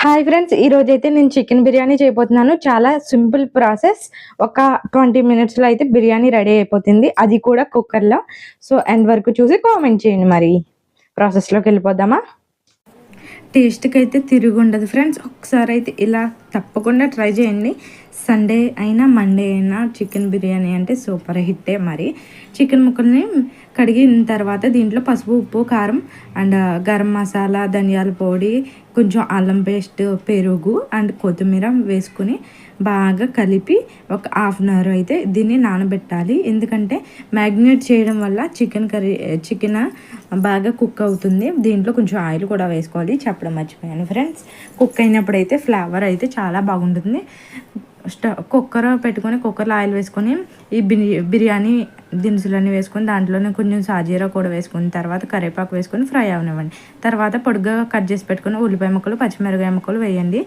Hi friends, ఈరోజైతే నేను chicken biryani చేయబోతున్నాను. చాలా సింపుల్ ప్రాసెస్. ఒక 20 మినిట్స్‌లో అయితే బిర్యానీ రెడీ అయిపోతుంది. అది కూడా కుక్కర్‌లో. సో, ఎండ్ వరకు చూసి కామెంట్ చేయండి మరి. ప్రాసెస్‌లోకెళ్ళిపోదామా? టేస్ట్‌కి అయితే తిరుగుండదు ఫ్రెండ్స్. ఒకసారి అయితే ఇలా తప్పకుండా ట్రై చేయండి. సండే అయినా మండే అయినా చికెన్ బిర్యానీ అంటే సూపర్ హిట్టే మరి. చికెన్ ముక్కల్ని కడిగిన తర్వాత దీంట్లో పసుపు, ఉప్పు, కారం అండ్ గరం మసాలా, ధనియాల పొడి, కొంచెం అల్లం పేస్ట్, పెరుగు అండ్ కొత్తిమీర వేసుకుని బాగా కలిపి ఒక హాఫ్ అన్ అవర్ అయితే దీన్ని నానబెట్టాలి. ఎందుకంటే మ్యాగ్నేట్ చేయడం వల్ల చికెన్ బాగా కుక్ అవుతుంది. దీంట్లో కొంచెం ఆయిల్ కూడా వేసుకోవాలి, చెప్పడం మర్చిపోయాను ఫ్రెండ్స్. కుక్ అయినప్పుడైతే ఫ్లేవర్ అయితే చాలా బాగుంటుంది. కుక్కర్ పెట్టుకొని కుక్కర్లో ఆయిల్ వేసుకొని ఈ బిర్యానీ దినుసులన్నీ వేసుకొని దాంట్లోనే కొంచెం సాజీరా కూడా వేసుకుని తర్వాత కరివేపాకు వేసుకొని ఫ్రై అవనివ్వండి. తర్వాత పొడుగ్గా కట్ చేసి పెట్టుకుని ఉల్లిపాయ ముక్కలు, పచ్చిమిరపకాయ ముక్కలు వేయండి.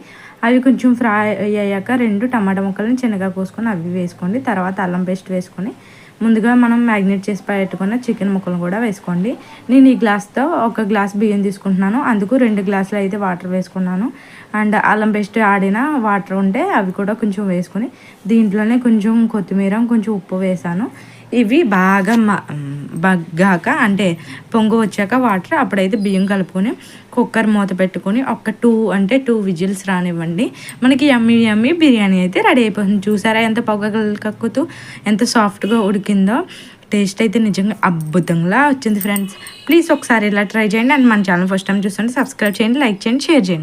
అవి కొంచెం ఫ్రై అయ్యాక 2 టమాటా ముక్కలను చిన్నగా కోసుకొని అవి వేసుకోండి. తర్వాత అల్లం పేస్ట్ వేసుకొని ముందుగా మనం మ్యాగ్నేట్ చేసి పెట్టుకున్న చికెన్ ముక్కలను కూడా వేసుకోండి. నేను ఈ గ్లాస్తో 1 గ్లాస్ బియ్యం తీసుకుంటున్నాను. అందుకు 2 గ్లాసులు అయితే వాటర్ వేసుకున్నాను. అండ్ అల్లం పేస్ట్ ఆడిన వాటర్ ఉంటే అవి కూడా కొంచెం వేసుకొని దీంట్లోనే కొంచెం కొత్తిమీర, కొంచెం ఉప్పు వేసాను. ఇవి బాగా బగ్గాక అంటే పొంగు వచ్చాక వాటర్ అప్పుడైతే బియ్యం కలుపుకొని కుక్కర్ మూత పెట్టుకొని ఒక 2 విజిల్స్ రానివ్వండి. మనకి యమ్మీ బిర్యానీ అయితే రెడీ అయిపోతుంది. చూసారా ఎంత పొగలు కక్కుతూ ఎంత సాఫ్ట్గా ఉడికిందో. టేస్ట్ అయితే నిజంగా అద్భుతంగా వచ్చింది ఫ్రెండ్స్. ప్లీజ్ ఒకసారి ఇలా ట్రై చేయండి. అండ్ మన ఛానల్ ఫస్ట్ టైం చూస్తుంటే సబ్స్క్రైబ్ చేయండి, లైక్ చేయండి, షేర్ చేయండి.